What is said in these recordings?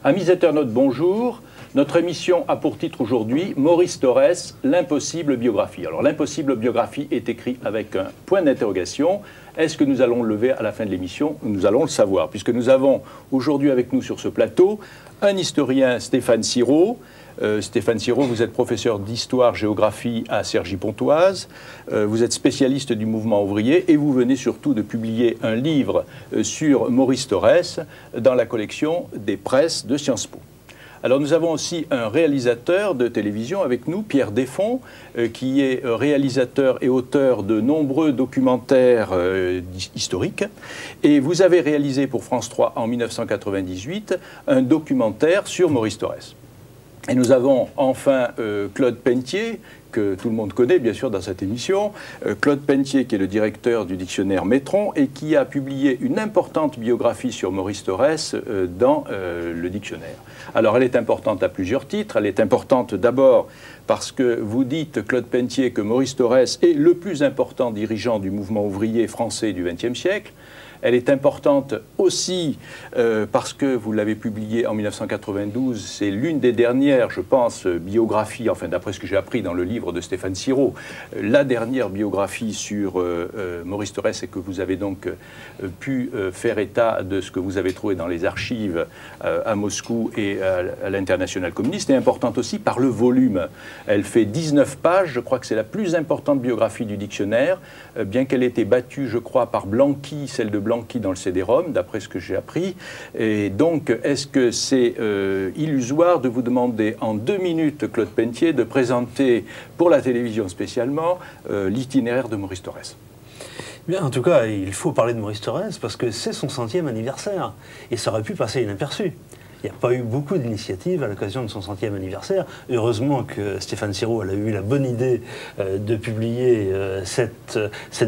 Amis internautes, bonjour. Notre émission a pour titre aujourd'hui Maurice Thorez, l'impossible biographie. Alors l'impossible biographie est écrit avec un point d'interrogation. Est-ce que nous allons le lever à la fin de l'émission? Nous allons le savoir, puisque nous avons aujourd'hui avec nous sur ce plateau un historien, Stéphane Sirot. Stéphane Sirot, vous êtes professeur d'histoire-géographie à Cergy-Pontoise, vous êtes spécialiste du mouvement ouvrier et vous venez surtout de publier un livre sur Maurice Thorez dans la collection des presses de Sciences Po. Alors nous avons aussi un réalisateur de télévision avec nous, Pierre Desfonds, qui est réalisateur et auteur de nombreux documentaires historiques. Et vous avez réalisé pour France 3 en 1998 un documentaire sur Maurice Thorez. Et nous avons enfin Claude Pentier, que tout le monde connaît bien sûr dans cette émission, Claude Pentier qui est le directeur du dictionnaire Métron et qui a publié une importante biographie sur Maurice Thorez dans le dictionnaire. Alors elle est importante à plusieurs titres, elle est importante d'abord parce que vous dites, Claude Pentier, que Maurice Thorez est le plus important dirigeant du mouvement ouvrier français du XXe siècle. Elle est importante aussi parce que vous l'avez publié en 1992, c'est l'une des dernières, je pense, biographies, enfin d'après ce que j'ai appris dans le livre de Stéphane Sirot, la dernière biographie sur Maurice Thorez et que vous avez donc pu faire état de ce que vous avez trouvé dans les archives à Moscou et à l'Internationale communiste, et importante aussi par le volume. Elle fait 19 pages, je crois que c'est la plus importante biographie du dictionnaire, bien qu'elle ait été battue, je crois, par Blanqui, celle de Blanqui dans le CD-ROM, d'après ce que j'ai appris. Et donc, est-ce que c'est illusoire de vous demander en 2 minutes, Claude Pentier, de présenter pour la télévision spécialement l'itinéraire de Maurice Thorez? Bien, en tout cas, il faut parler de Maurice Thorez parce que c'est son 100e anniversaire et ça aurait pu passer inaperçu. Il n'y a pas eu beaucoup d'initiatives à l'occasion de son 100e anniversaire. Heureusement que Stéphane Sirot a eu la bonne idée de publier cette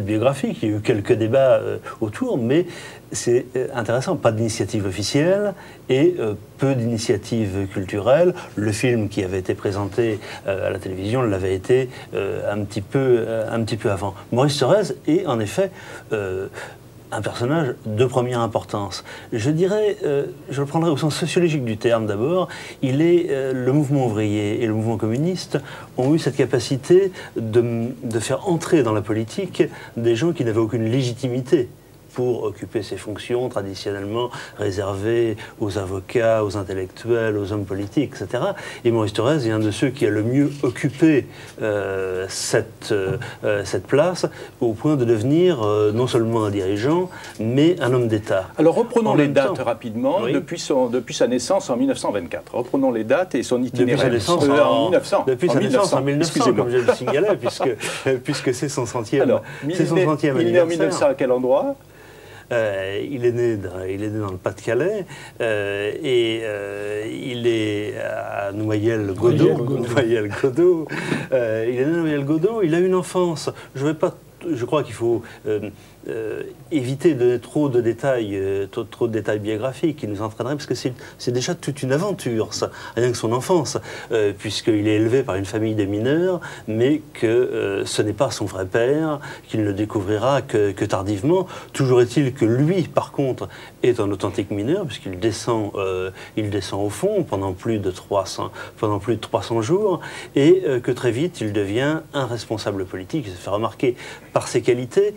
biographie, qui a eu quelques débats autour, mais c'est intéressant. Pas d'initiative officielle et peu d'initiatives culturelles. Le film qui avait été présenté à la télévision l'avait été un petit peu avant. Maurice Thorez est en effet un personnage de première importance. Je dirais, je le prendrais au sens sociologique du terme d'abord, le mouvement ouvrier et le mouvement communiste ont eu cette capacité de faire entrer dans la politique des gens qui n'avaient aucune légitimité pour occuper ces fonctions traditionnellement réservées aux avocats, aux intellectuels, aux hommes politiques, etc. Et Maurice Thorez est un de ceux qui a le mieux occupé cette place, au point de devenir non seulement un dirigeant, mais un homme d'État. Alors reprenons les dates rapidement, oui. depuis sa naissance en 1924. Reprenons les dates et son itinéraire. Depuis sa naissance en 1900. Depuis sa naissance en 1900, comme je le signalais, puisque c'est son 100e anniversaire. Il est né en 1900 à quel endroit? Il est né dans le Pas-de-Calais et il est à Noyelles-Godault. Il est né à Noyelles-Godault, il a une enfance. Je crois qu'il faut éviter de trop de détails biographiques qui nous entraîneraient, parce que c'est déjà toute une aventure, ça, rien que son enfance, puisqu'il est élevé par une famille de mineurs, mais que ce n'est pas son vrai père, qu'il ne découvrira que tardivement. Toujours est-il que lui, par contre, est un authentique mineur, puisqu'il descend au fond pendant plus de 300 jours, et que très vite, il devient un responsable politique. Il se fait remarquer par ses qualités.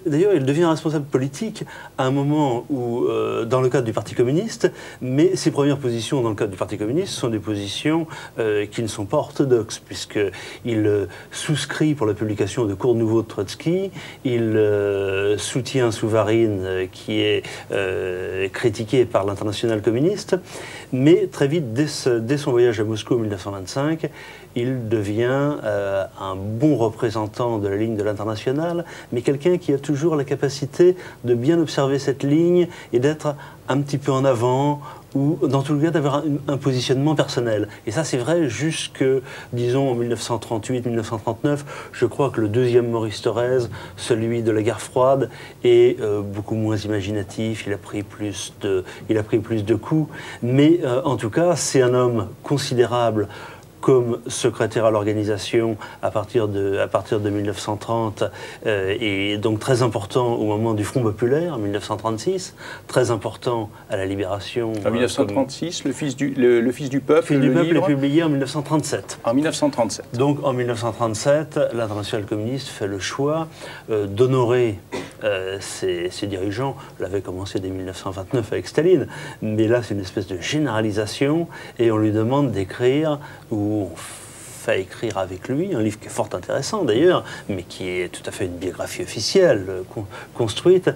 D'ailleurs, il devient responsable politique à un moment où, dans le cadre du Parti communiste, mais ses premières positions dans le cadre du Parti communiste sont des positions qui ne sont pas orthodoxes, puisqu'il souscrit pour la publication de Cours nouveaux de Trotsky, il soutient Souvarine, qui est critiqué par l'Internationale communiste, mais très vite, dès son voyage à Moscou en 1925, il devient un bon représentant de la ligne de l'Internationale, mais quelqu'un qui a toujours la capacité de bien observer cette ligne et d'être un petit peu en avant, ou dans tout le cas d'avoir un positionnement personnel. Et ça c'est vrai jusque, disons, en 1938-1939, je crois que le deuxième Maurice Thorez, celui de la guerre froide, est beaucoup moins imaginatif, il a pris plus de coups, mais en tout cas c'est un homme considérable comme secrétaire à l'organisation à partir de 1930, et donc très important au moment du Front populaire, en 1936, très important à la Libération. En 1936, le Fils du Peuple, Le Fils du Peuple livre, est publié en 1937. En 1937. Donc en 1937, l'Internationale communiste fait le choix d'honorer ses dirigeants. L'avait commencé dès 1929 avec Staline, mais là c'est une espèce de généralisation et on lui demande d'écrire, ou on fait écrire avec lui un livre qui est fort intéressant d'ailleurs, mais qui est tout à fait une biographie officielle construite,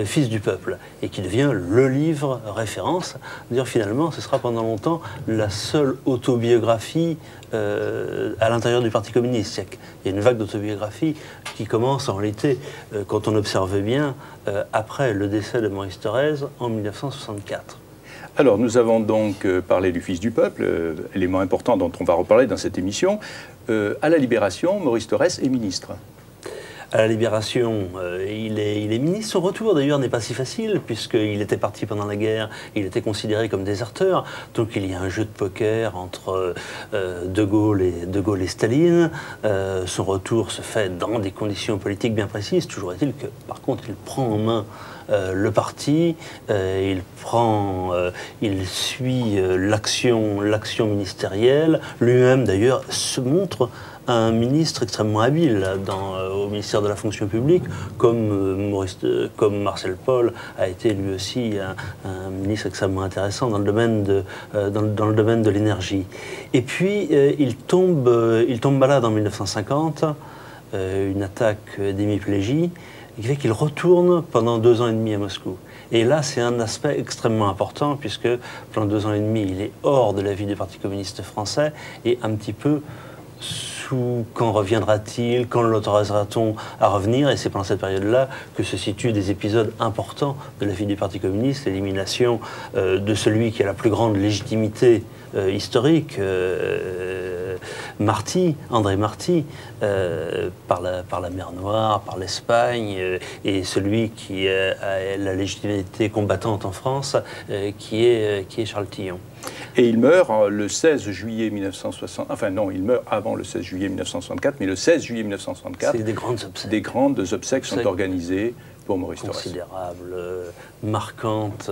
Fils du Peuple, et qui devient le livre référence. D'ailleurs finalement ce sera pendant longtemps la seule autobiographie à l'intérieur du Parti communiste. Il y a une vague d'autobiographie qui commence en réalité, quand on observe bien, après le décès de Maurice Thorez en 1964. Alors, nous avons donc parlé du Fils du Peuple, élément important dont on va reparler dans cette émission. À la Libération, Maurice Thorez est ministre. À la Libération, il est ministre. Son retour, d'ailleurs, n'est pas si facile, puisqu'il était parti pendant la guerre, il était considéré comme déserteur. Donc il y a un jeu de poker entre De Gaulle et Staline. Son retour se fait dans des conditions politiques bien précises. Toujours est-il que, par contre, il prend en main le parti, il suit l'action ministérielle. Lui-même, d'ailleurs, se montre un ministre extrêmement habile au ministère de la fonction publique, comme Marcel Paul a été lui aussi un ministre extrêmement intéressant dans le domaine de l'énergie. Et puis il tombe malade en 1950, une attaque d'hémiplégie, qui fait qu'il retourne pendant 2 ans et demi à Moscou. Et là, c'est un aspect extrêmement important, puisque pendant 2 ans et demi, il est hors de la vie du Parti communiste français, et un petit peu quand reviendra-t-il, quand l'autorisera-t-on à revenir, et c'est pendant cette période-là que se situent des épisodes importants de la vie du Parti communiste, l'élimination de celui qui a la plus grande légitimité historique, André Marty, par la mer Noire, par l'Espagne, et celui qui a la légitimité combattante en France, qui est Charles Tillon. Et il meurt le 16 juillet 1960, enfin non, il meurt avant le 16 juillet 1964, mais le 16 juillet 1964, c'est des grandes obsèques. Des grandes obsèques sont organisées pour Maurice Thorez. Considérables, marquantes,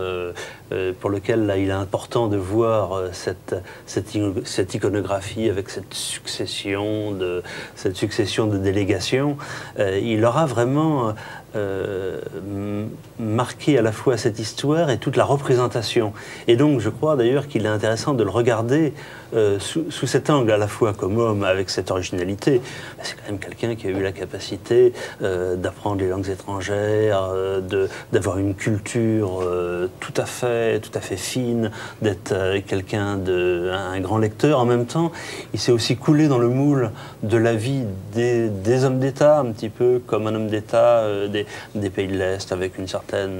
pour lequel là, il est important de voir cette iconographie avec cette succession de délégations. Il aura vraiment marqué à la fois cette histoire et toute la représentation. Et donc je crois d'ailleurs qu'il est intéressant de le regarder sous cet angle, à la fois comme homme avec cette originalité. C'est quand même quelqu'un qui a eu la capacité d'apprendre les langues étrangères, d'avoir une culture tout à fait fine, d'être un grand lecteur. En même temps, il s'est aussi coulé dans le moule de la vie des hommes d'État, un petit peu comme un homme d'État des pays de l'Est, avec une certaine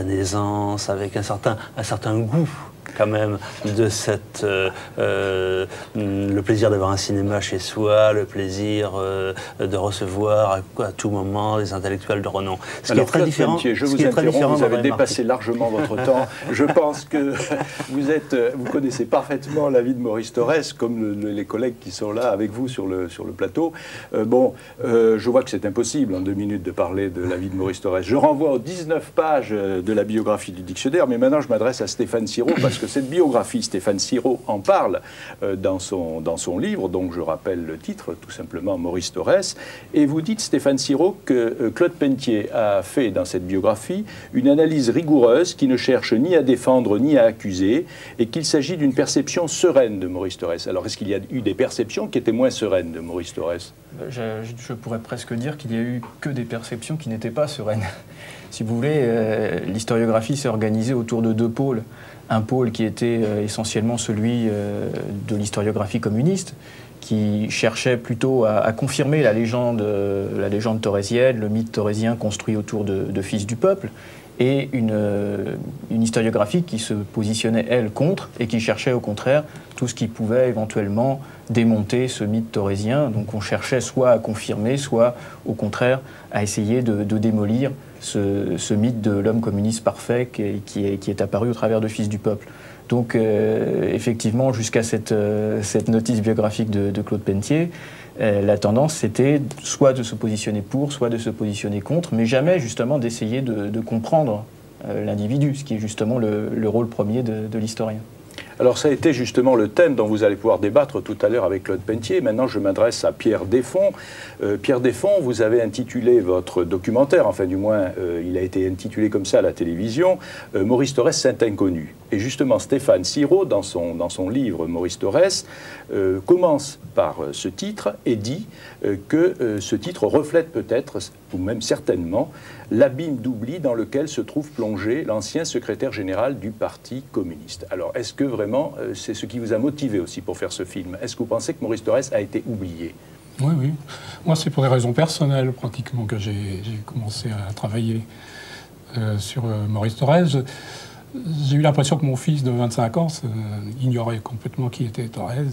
aisance, avec un certain goût quand même de le plaisir d'avoir un cinéma chez soi, le plaisir de recevoir à tout moment des intellectuels de renom. Ce qui est très différent. Je vous interromps, vous avez dépassé largement votre temps. Je pense que vous connaissez parfaitement la vie de Maurice Thorez, comme les collègues qui sont là avec vous sur le plateau. Je vois que c'est impossible en 2 minutes de parler de la vie de Maurice Thorez. Je renvoie aux 19 pages de la biographie du dictionnaire, mais maintenant je m'adresse à Stéphane Sirot, parce que cette biographie, Stéphane Sirot en parle dans son livre, donc je rappelle le titre, tout simplement Maurice Thorez, et vous dites, Stéphane Sirot, que Claude Pentier a fait dans cette biographie une analyse rigoureuse qui ne cherche ni à défendre ni à accuser, et qu'il s'agit d'une perception sereine de Maurice Thorez. Alors est-ce qu'il y a eu des perceptions qui étaient moins sereines de Maurice Thorez? Je pourrais presque dire qu'il n'y a eu que des perceptions qui n'étaient pas sereines. Si vous voulez, l'historiographie s'est organisée autour de 2 pôles. Un pôle qui était essentiellement celui de l'historiographie communiste, qui cherchait plutôt à confirmer la légende thorésienne, le mythe thorésien construit autour de Fils du Peuple, et une historiographie qui se positionnait, elle, contre, et qui cherchait au contraire tout ce qui pouvait éventuellement démonter ce mythe thorésien. Donc on cherchait soit à confirmer, soit au contraire à essayer de démolir ce mythe de l'homme communiste parfait qui est apparu au travers de Fils du Peuple. Donc, effectivement, jusqu'à cette notice biographique de Claude Pelletier, la tendance, c'était soit de se positionner pour, soit de se positionner contre, mais jamais, justement, d'essayer de comprendre l'individu, ce qui est justement le rôle premier de l'historien. Alors ça a été justement le thème dont vous allez pouvoir débattre tout à l'heure avec Claude Pelletier. Maintenant, je m'adresse à Pierre Desfonds. Pierre Desfonds, vous avez intitulé votre documentaire, enfin du moins, il a été intitulé comme ça à la télévision, Maurice Thorez, Saint Inconnu. Et justement, Stéphane Siro, dans son livre Maurice Thorez, commence par ce titre et dit que ce titre reflète peut-être, ou même certainement, l'abîme d'oubli dans lequel se trouve plongé l'ancien secrétaire général du Parti communiste. Alors, est-ce que vraiment, c'est ce qui vous a motivé aussi pour faire ce film? Est-ce que vous pensez que Maurice Thorez a été oublié? Oui, oui. Moi, c'est pour des raisons personnelles, pratiquement, que j'ai commencé à travailler sur Maurice Thorez. J'ai eu l'impression que mon fils de 25 ans ignorait complètement qui était Thorez.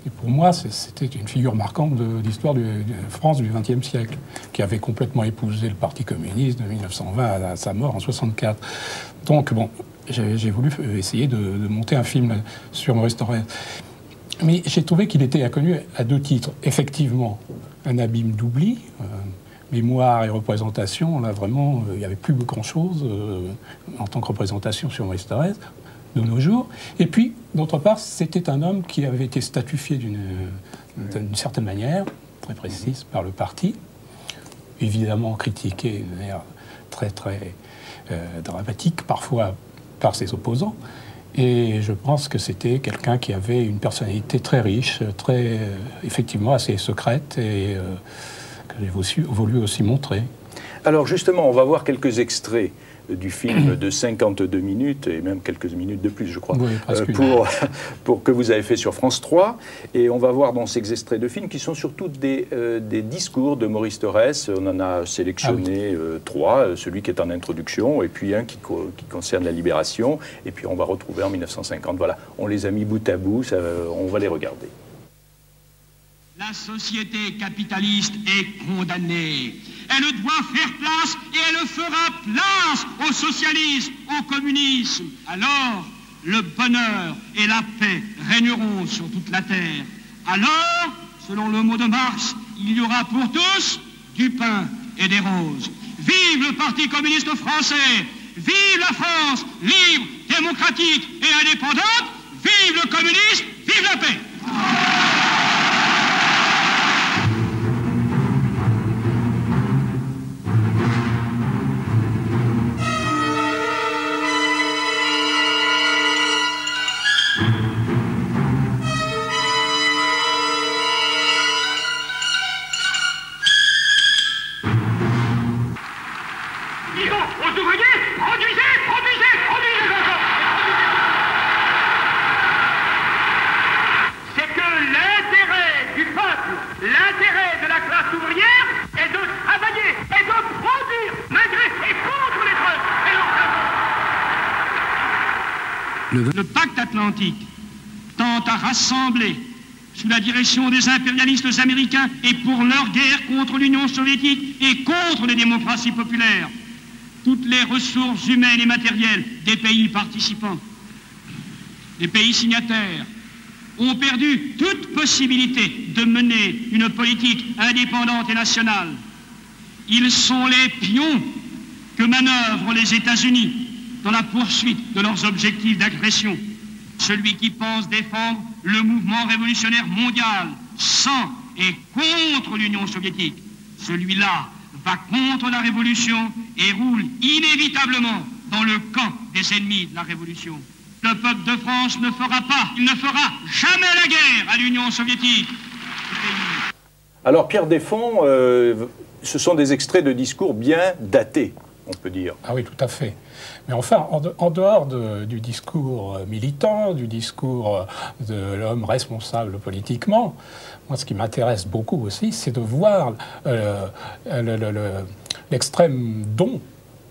Et pour moi, c'était une figure marquante de l'histoire de France du XXe siècle, qui avait complètement épousé le Parti communiste de 1920 à sa mort en 1964. Donc, bon, j'ai voulu essayer de monter un film sur Maurice Thorez. Mais j'ai trouvé qu'il était inconnu à deux titres. Effectivement, un abîme d'oubli, mémoire et représentation. Là, vraiment, il n'y avait plus grand-chose en tant que représentation sur Maurice Thorez de nos jours. Et puis, d'autre part, c'était un homme qui avait été statufié d'une certaine manière, très précise, par le parti, évidemment critiqué d'une manière très, très dramatique, parfois par ses opposants. Et je pense que c'était quelqu'un qui avait une personnalité très riche, très, effectivement, assez secrète, et que j'ai voulu aussi montrer. Alors justement, on va voir quelques extraits du film de 52 minutes, et même quelques minutes de plus, je crois, oui, pour que vous avez fait sur France 3. Et on va voir dans ces extraits de films qui sont surtout des discours de Maurice Thorez. On en a sélectionné trois, celui qui est en introduction, et puis un qui concerne la libération, et puis on va retrouver en 1950. Voilà, on les a mis bout à bout, on va les regarder. La société capitaliste est condamnée. Elle doit faire place et elle fera place au socialisme, au communisme. Alors, le bonheur et la paix régneront sur toute la terre. Alors, selon le mot de Marx, il y aura pour tous du pain et des roses. Vive le Parti communiste français! Vive la France, libre, démocratique et indépendante! Vive le communisme! Vive la paix! L'intérêt de la classe ouvrière est de travailler et de produire malgré et contre les traites. Le pacte atlantique tend à rassembler sous la direction des impérialistes américains et pour leur guerre contre l'Union soviétique et contre les démocraties populaires toutes les ressources humaines et matérielles des pays participants. Les pays signataires ont perdu toute possibilité de mener une politique indépendante et nationale. Ils sont les pions que manœuvrent les États-Unis dans la poursuite de leurs objectifs d'agression. Celui qui pense défendre le mouvement révolutionnaire mondial sans et contre l'Union soviétique, celui-là va contre la révolution et roule inévitablement dans le camp des ennemis de la révolution. Le peuple de France ne fera pas, il ne fera jamais la guerre à l'Union soviétique. Alors Pierre Desfonds, ce sont des extraits de discours bien datés, on peut dire. Ah oui, tout à fait. Mais enfin, en dehors du discours militant, du discours de l'homme responsable politiquement, moi ce qui m'intéresse beaucoup aussi, c'est de voir l'extrême don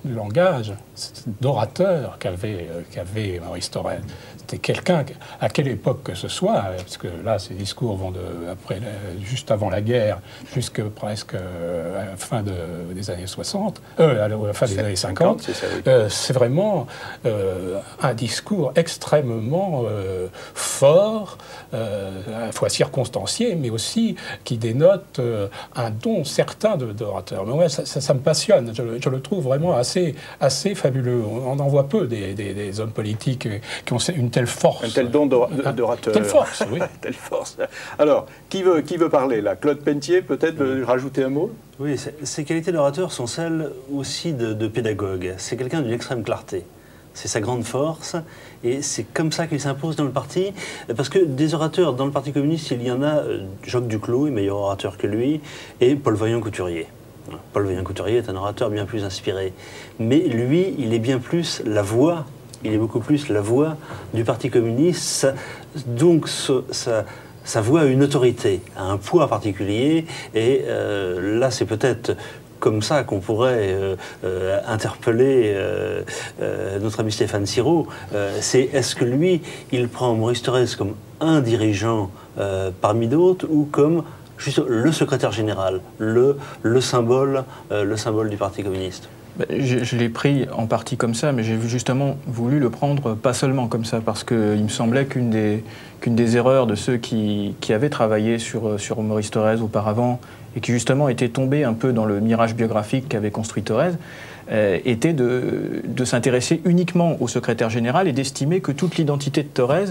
du langage d'orateur qu'avait Maurice Thorez. c'était quelqu'un, à quelle époque que ce soit, parce que là, ces discours vont juste avant la guerre jusqu'à presque à la fin des années 60, à la fin des années 50, c'est vraiment un discours extrêmement fort, à la fois circonstancié, mais aussi qui dénote un don certain d'orateur. Mais ouais, ça me passionne, je le trouve vraiment assez fabuleux. On en voit peu des hommes politiques qui ont une telle force. Un tel don d'orateur. Telle force, oui. Telle force. Alors, qui veut parler là? Claude Pentier, peut-être rajouter un mot? Oui, ces qualités d'orateur sont celles aussi de pédagogue. C'est quelqu'un d'une extrême clarté. C'est sa grande force, et c'est comme ça qu'il s'impose dans le parti, parce que des orateurs dans le Parti communiste, il y en a, Jacques Duclos est meilleur orateur que lui, et Paul Vaillant-Couturier. Paul Vaillant-Couturier est un orateur bien plus inspiré, mais lui, il est bien plus la voix, il est beaucoup plus la voix du Parti communiste, donc sa voix a une autorité, a un poids particulier, et là c'est peut-être comme ça qu'on pourrait interpeller notre ami Stéphane Sirot, c'est est-ce que lui, il prend Maurice Thorez comme un dirigeant parmi d'autres ou comme juste le secrétaire général, le symbole du Parti communiste? Je l'ai pris en partie comme ça, mais j'ai justement voulu le prendre pas seulement comme ça, parce qu'il me semblait qu'une des erreurs de ceux qui avaient travaillé sur Maurice Thorez auparavant, et qui justement étaient tombés un peu dans le mirage biographique qu'avait construit Thorez, était de s'intéresser uniquement au secrétaire général et d'estimer que toute l'identité de Thorez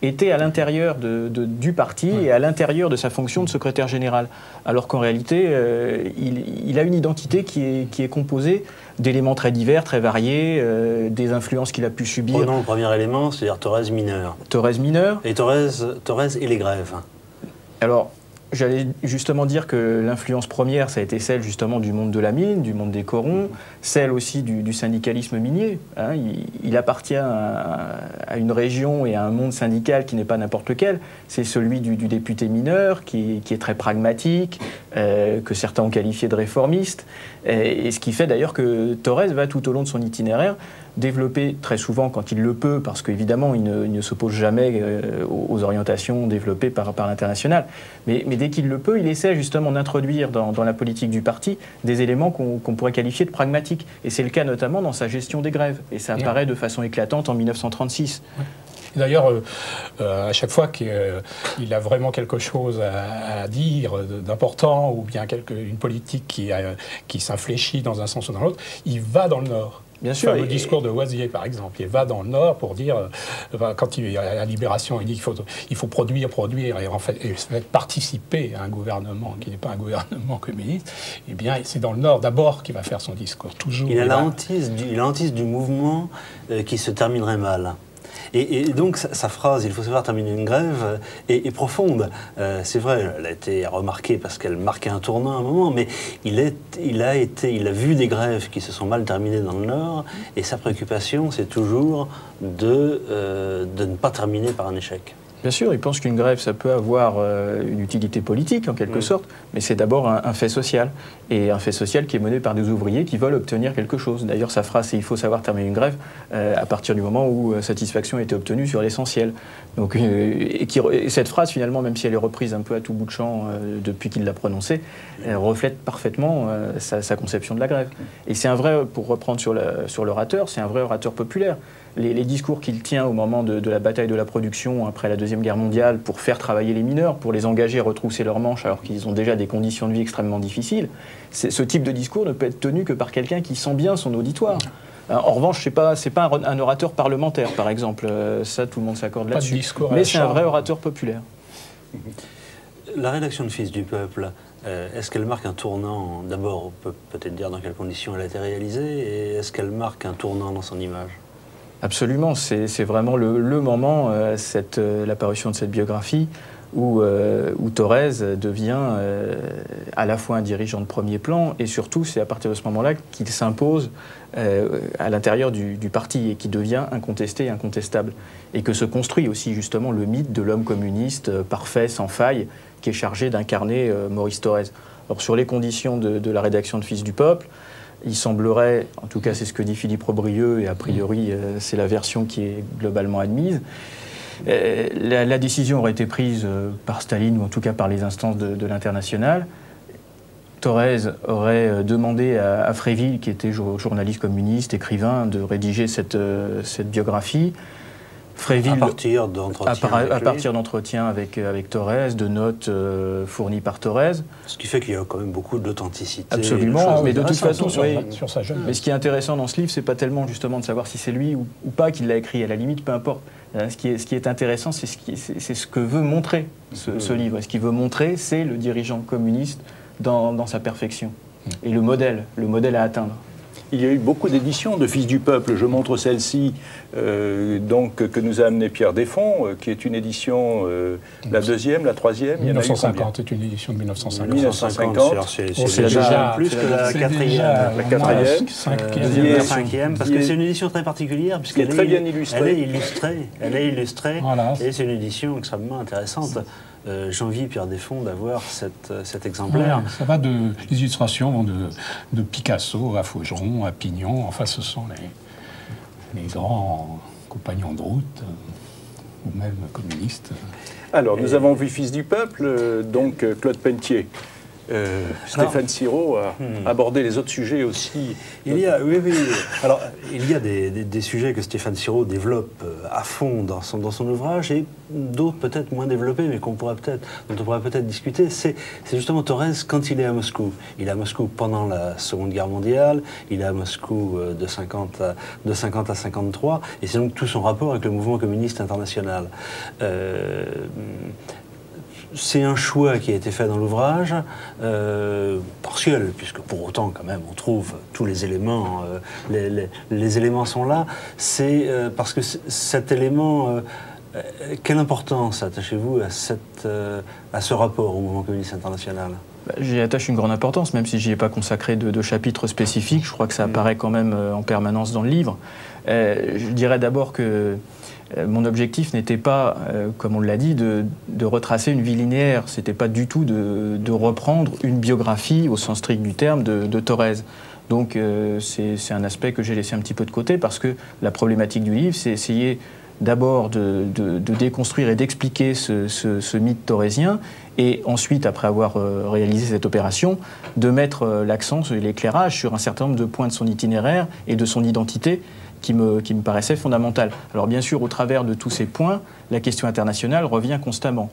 était à l'intérieur du parti et à l'intérieur de sa fonction de secrétaire général. Alors qu'en réalité, il a une identité qui est composée d'éléments très divers, très variés, des influences qu'il a pu subir. Prenons le premier élément, c'est-à-dire Thorez mineur. Thorez mineur. Et Thorez et les grèves. Alors, j'allais justement dire que l'influence première, ça a été celle justement du monde de la mine, du monde des corons, celle aussi du syndicalisme minier. Hein. Il appartient à une région et à un monde syndical qui n'est pas n'importe lequel. C'est celui du député mineur, qui est très pragmatique, que certains ont qualifié de réformiste. Et ce qui fait d'ailleurs que Thorez va tout au long de son itinéraire développer très souvent quand il le peut, parce qu'évidemment il ne s'oppose jamais aux orientations développées par l'international, mais dès qu'il le peut, il essaie justement d'introduire dans la politique du parti des éléments qu'on pourrait qualifier de pragmatiques. Et c'est le cas notamment dans sa gestion des grèves. Et ça apparaît de façon éclatante en 1936. Ouais. D'ailleurs, à chaque fois qu'il a vraiment quelque chose à dire d'important, ou bien une politique qui s'infléchit dans un sens ou dans l'autre, il va dans le Nord. Bien sûr. Le discours de Oisier, par exemple, il va dans le Nord pour dire, quand il est à la Libération, il dit qu'il faut produire, et en fait participer à un gouvernement qui n'est pas un gouvernement communiste. Eh bien, c'est dans le Nord d'abord qu'il va faire son discours, toujours. Il a la hantise du mouvement qui se terminerait mal. Et donc sa phrase, il faut savoir terminer une grève, est profonde. C'est vrai, elle a été remarquée parce qu'elle marquait un tournant à un moment, mais il a vu des grèves qui se sont mal terminées dans le Nord, et sa préoccupation, c'est toujours de ne pas terminer par un échec. Bien sûr, il pense qu'une grève, ça peut avoir une utilité politique, en quelque sorte, mais c'est d'abord un fait social. Et un fait social qui est mené par des ouvriers qui veulent obtenir quelque chose. D'ailleurs, sa phrase, c'est « il faut savoir terminer une grève » à partir du moment où satisfaction a été obtenue sur l'essentiel. Donc, et cette phrase, finalement, même si elle est reprise un peu à tout bout de champ depuis qu'il l'a prononcée, elle reflète parfaitement sa conception de la grève. Et c'est un vrai, pour reprendre sur l'orateur, c'est un vrai orateur populaire. Les discours qu'il tient au moment de la bataille de la production après la Deuxième Guerre mondiale pour faire travailler les mineurs, pour les engager à retrousser leurs manches alors qu'ils ont déjà des conditions de vie extrêmement difficiles, ce type de discours ne peut être tenu que par quelqu'un qui sent bien son auditoire. En revanche, c'est pas un orateur parlementaire, par exemple. Ça, tout le monde s'accorde là-dessus. Mais c'est un vrai orateur populaire. La rédaction de Fils du Peuple, est-ce qu'elle marque un tournant? D'abord, on peut peut-être dire dans quelles conditions elle a été réalisée, et est-ce qu'elle marque un tournant dans son image? Absolument, c'est vraiment le moment, l'apparition de cette biographie, où Thorez devient à la fois un dirigeant de premier plan, et surtout, c'est à partir de ce moment-là qu'il s'impose à l'intérieur du parti, et qui devient incontesté et incontestable. Et que se construit aussi justement le mythe de l'homme communiste parfait, sans faille, qui est chargé d'incarner Maurice Thorez. Alors sur les conditions de la rédaction de Fils du Peuple, Il semblerait, en tout cas c'est ce que dit Philippe Aubrieux, et a priori c'est la version qui est globalement admise, la décision aurait été prise par Staline, ou en tout cas par les instances de l'international. Thorez aurait demandé à Fréville, qui était journaliste communiste, écrivain, de rédiger cette biographie. Fréville, à partir d'entretiens avec Thorez, de notes fournies par Thorez. Ce qui fait qu'il y a quand même beaucoup d'authenticité. Absolument, mais de toute façon, sur sa jeune. Mais ce qui est intéressant dans ce livre, c'est pas tellement justement de savoir si c'est lui ou pas qui l'a écrit. À la limite, peu importe. Ce qui est intéressant, c'est ce que veut montrer ce livre. Et ce qu'il veut montrer, c'est le dirigeant communiste dans sa perfection. Et le modèle à atteindre. Il y a eu beaucoup d'éditions de Fils du Peuple. Je montre celle-ci que nous a amené Pierre Desfonds, qui est une édition, la deuxième, la troisième. 1950, c'est une édition de 1950. 1950. C'est déjà plus que la quatrième. La quatrième. La cinquième, parce que c'est une édition très particulière, puisqu'elle est très bien illustrée. Elle est illustrée. Voilà. Et c'est une édition extrêmement intéressante. J'envie Pierre Desfonds d'avoir cet exemplaire. Ouais, ça va les illustrations de Picasso à Faugeron, à Pignon. Enfin, ce sont les grands compagnons de route, ou même communistes. Alors, nous avons vu Fils du Peuple, donc Claude Pelletier. Stéphane Siro a abordé les autres sujets aussi. Il y a des sujets que Stéphane Siro développe à fond dans son ouvrage, et d'autres peut-être moins développés, mais dont on pourrait peut-être discuter. C'est justement Thorez quand il est à Moscou. Il est à Moscou pendant la Seconde Guerre mondiale, il est à Moscou de 50 à 53, et c'est donc tout son rapport avec le mouvement communiste international. C'est un choix qui a été fait dans l'ouvrage, partiel, puisque pour autant, quand même, on trouve tous les éléments, les éléments sont là. C'est parce que cet élément, quelle importance attachez-vous à ce rapport au mouvement communiste international ? J'y attache une grande importance, même si je n'y ai pas consacré de chapitres spécifiques. Je crois que ça apparaît quand même en permanence dans le livre. Je dirais d'abord que mon objectif n'était pas, comme on l'a dit, de retracer une vie linéaire. Ce n'était pas du tout de reprendre une biographie, au sens strict du terme, de Thorez. Donc c'est un aspect que j'ai laissé un petit peu de côté, parce que la problématique du livre, c'est essayer d'abord de déconstruire et d'expliquer ce mythe thorésien, et ensuite, après avoir réalisé cette opération, de mettre l'accent sur l'éclairage sur un certain nombre de points de son itinéraire et de son identité qui me paraissaient fondamentales. Alors bien sûr, au travers de tous ces points, la question internationale revient constamment.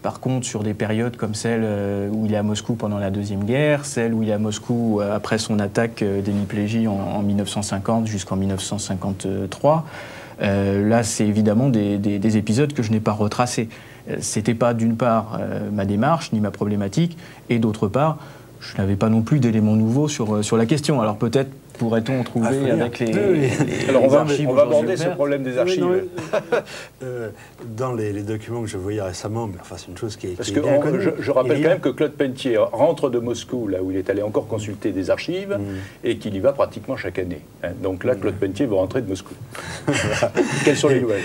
Par contre, sur des périodes comme celle où il est à Moscou pendant la Deuxième Guerre, celle où il est à Moscou après son attaque d'hémiplégie en 1950 jusqu'en 1953, là, c'est évidemment des épisodes que je n'ai pas retracés. C'était pas, d'une part, ma démarche, ni ma problématique, et d'autre part, je n'avais pas non plus d'éléments nouveaux sur la question. Alors peut-être pourrait-on trouver avec les Alors on va aborder ce problème des archives. Dans les documents que je voyais récemment, mais enfin c'est une chose qui est... Parce que je rappelle quand même que Claude Pelletier rentre de Moscou, là où il est allé encore consulter des archives, et qu'il y va pratiquement chaque année. Donc là, Claude Pelletier va rentrer de Moscou. Quelles sont les nouvelles?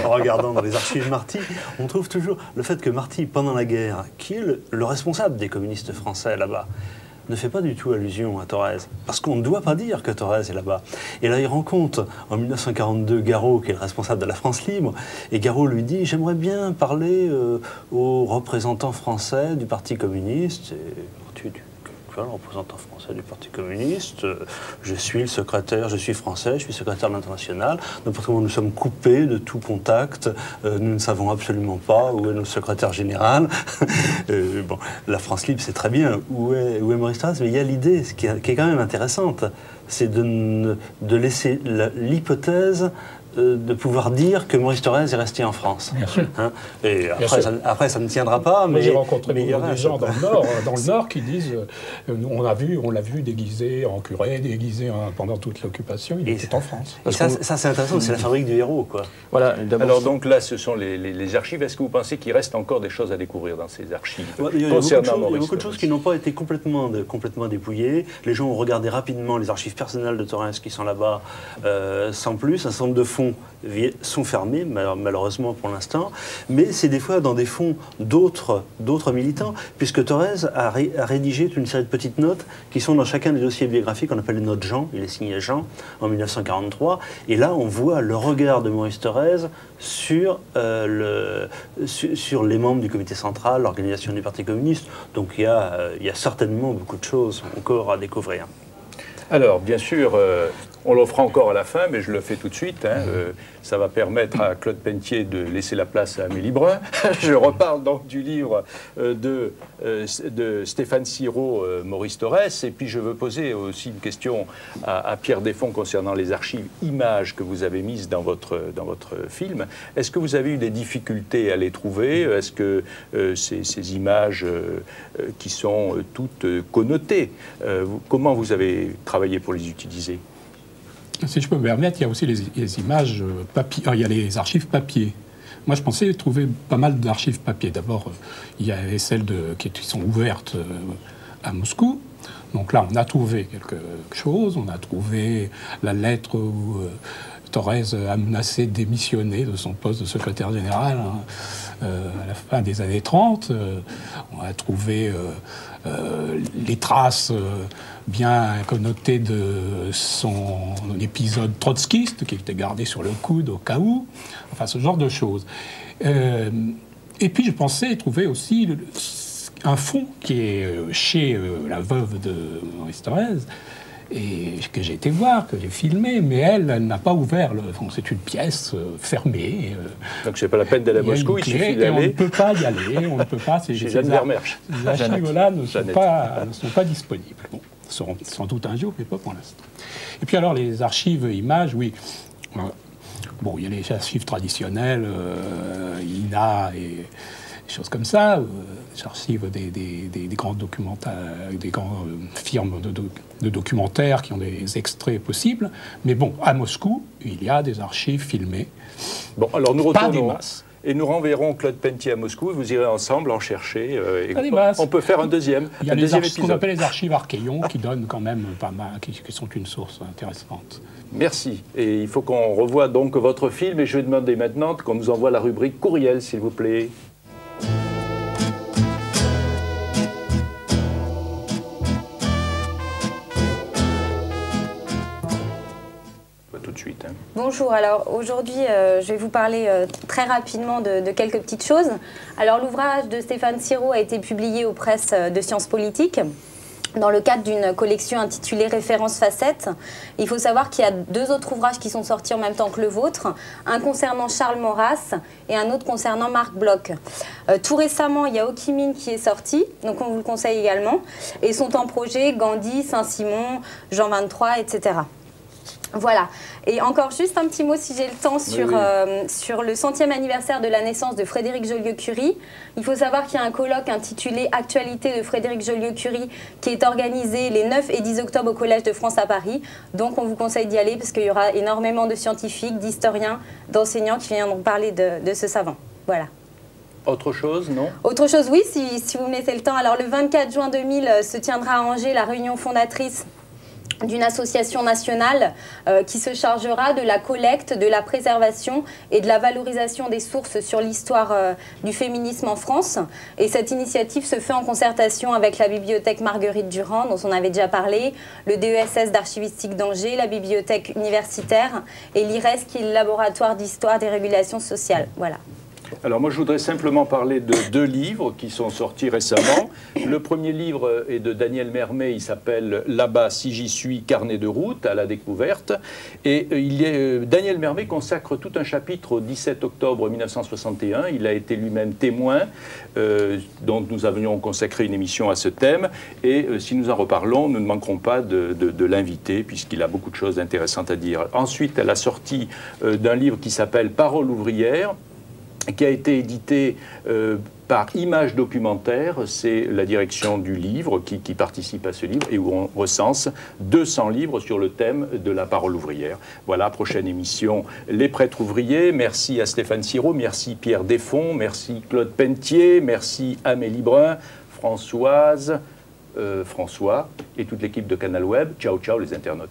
En regardant dans les archives Marty, on trouve toujours le fait que Marty, pendant la guerre, qui est le responsable des communistes français là-bas, ne fait pas du tout allusion à Thorez, parce qu'on ne doit pas dire que Thorez est là-bas. Et là, il rencontre en 1942 Garot, qui est le responsable de la France Libre, et Garot lui dit « J'aimerais bien parler aux représentants français du Parti communiste. » Et le représentant français du Parti communiste, je suis le secrétaire, je suis français, je suis secrétaire de l'Internationale, n'importe comment nous sommes coupés de tout contact, nous ne savons absolument pas où est notre secrétaire général. Bon, la France Libre, c'est très bien où est Maurice Thorez, mais il y a l'idée qui est quand même intéressante, c'est de laisser l'hypothèse de pouvoir dire que Maurice Thorez est resté en France. Bien sûr. Hein, et après, ça ne tiendra pas. Mais j'ai rencontré beaucoup de gens dans le Nord qui disent on l'a vu déguisé en curé, déguisé pendant toute l'occupation, il était en France. Et ça c'est intéressant, c'est la fabrique du héros, quoi. Voilà, alors donc là, ce sont les archives. Est-ce que vous pensez qu'il reste encore des choses à découvrir dans ces archives? Il y a beaucoup de choses qui n'ont pas été complètement dépouillées. Les gens ont regardé rapidement les archives personnelles de Thorez qui sont là-bas sans plus, un certain nombre de fonds fonds sont fermés, malheureusement pour l'instant, mais c'est des fois dans des fonds d'autres militants, puisque Thorez a rédigé une série de petites notes qui sont dans chacun des dossiers biographiques qu'on appelle les notes Jean, il est signé Jean en 1943, et là on voit le regard de Maurice Thorez sur les membres du comité central, l'organisation du Parti communiste, donc il y a certainement beaucoup de choses encore à découvrir. Alors, bien sûr, on le fera encore à la fin, mais je le fais tout de suite. Ça va permettre à Claude Pentier de laisser la place à Amélie Brun. Je reparle donc du livre de Stéphane Siro, Maurice Thorez. Et puis, je veux poser aussi une question à Pierre Desfonds concernant les archives images que vous avez mises dans votre film. Est-ce que vous avez eu des difficultés à les trouver? Est-ce que ces images qui sont toutes connotées, comment vous avez travaillé pour les utiliser? Si je peux me permettre, il y a aussi les images papier. Il y a les archives papier. Moi, je pensais trouver pas mal d'archives papier. D'abord, il y avait celles qui sont ouvertes à Moscou. Donc là, on a trouvé quelque chose. On a trouvé la lettre où Thorez a menacé de démissionner de son poste de secrétaire général à la fin des années 30. On a trouvé les traces bien connotées de son épisode trotskiste qui était gardé sur le coude au cas où. Enfin, ce genre de choses. Et puis, je pensais trouver aussi un fonds qui est chez la veuve de Maurice Thorez, et que j'ai été voir, que j'ai filmé, mais elle n'a pas ouvert le fond. C'est une pièce fermée. Donc c'est pas la peine d'aller à Moscou, il suffit d'aller. On ne peut pas y aller, on ne peut pas. Chez Jeanne Vermersch. Ces archives-là ne sont pas disponibles. Bon, seront sans doute un jour, mais pas pour l'instant. Et puis alors les archives images, oui. Bon, il y a les archives traditionnelles, INA et des choses comme ça, des archives des grands documentaires, des grandes firmes de documentaires qui ont des extraits possibles. Mais bon, à Moscou, il y a des archives filmées. Bon, alors nous retournons. Pas des masses. Et nous renverrons Claude Pentier à Moscou, et vous irez ensemble en chercher. On peut faire un deuxième Il y a ce qu'on épisode. appelle les archives Archéon, qui donnent quand même pas mal, qui sont une source intéressante. Merci. Et il faut qu'on revoie donc votre film, et je vais demander maintenant qu'on nous envoie la rubrique courriel, s'il vous plaît. Tout de suite. Bonjour, alors aujourd'hui je vais vous parler très rapidement de quelques petites choses. Alors l'ouvrage de Stéphane Siro a été publié aux presses de Sciences Politiques dans le cadre d'une collection intitulée Références facettes. Il faut savoir qu'il y a deux autres ouvrages qui sont sortis en même temps que le vôtre, un concernant Charles Maurras et un autre concernant Marc Bloch. Tout récemment, il y a Ho Chi Minh qui est sorti, donc on vous le conseille également, et sont en projet Gandhi, Saint-Simon, Jean 23, etc. Voilà. Et encore juste un petit mot, si j'ai le temps, sur le 100e anniversaire de la naissance de Frédéric Joliot-Curie. Il faut savoir qu'il y a un colloque intitulé « Actualité de Frédéric Joliot-Curie » qui est organisé les 9 et 10 octobre au Collège de France à Paris. Donc on vous conseille d'y aller parce qu'il y aura énormément de scientifiques, d'historiens, d'enseignants qui viendront parler de ce savant. Voilà. Autre chose, non? Autre chose, oui, si vous me laissez le temps. Alors le 24 juin 2000 se tiendra à Angers la réunion fondatrice d'une association nationale qui se chargera de la collecte, de la préservation et de la valorisation des sources sur l'histoire du féminisme en France. Et cette initiative se fait en concertation avec la bibliothèque Marguerite Durand, dont on avait déjà parlé, le DESS d'archivistique d'Angers, la bibliothèque universitaire et l'IRES, qui est le laboratoire d'histoire des régulations sociales. Voilà. Alors moi je voudrais simplement parler de deux livres qui sont sortis récemment. Le premier livre est de Daniel Mermet, il s'appelle « Là-bas, si j'y suis, carnet de route à la découverte ». Et Daniel Mermet consacre tout un chapitre au 17 octobre 1961. Il a été lui-même témoin, dont nous avions consacré une émission à ce thème. Et si nous en reparlons, nous ne manquerons pas de l'inviter, puisqu'il a beaucoup de choses intéressantes à dire. Ensuite, elle a sorti d'un livre qui s'appelle « Parole ouvrière », qui a été édité par Images Documentaires, c'est la direction du livre qui participe à ce livre et où on recense 200 livres sur le thème de la parole ouvrière. Voilà, prochaine émission, Les Prêtres ouvriers. Merci à Stéphane Siro, merci Pierre Desfonds, merci Claude Pentier, merci Amélie Brun, Françoise, François et toute l'équipe de Canal Web. Ciao, ciao les internautes.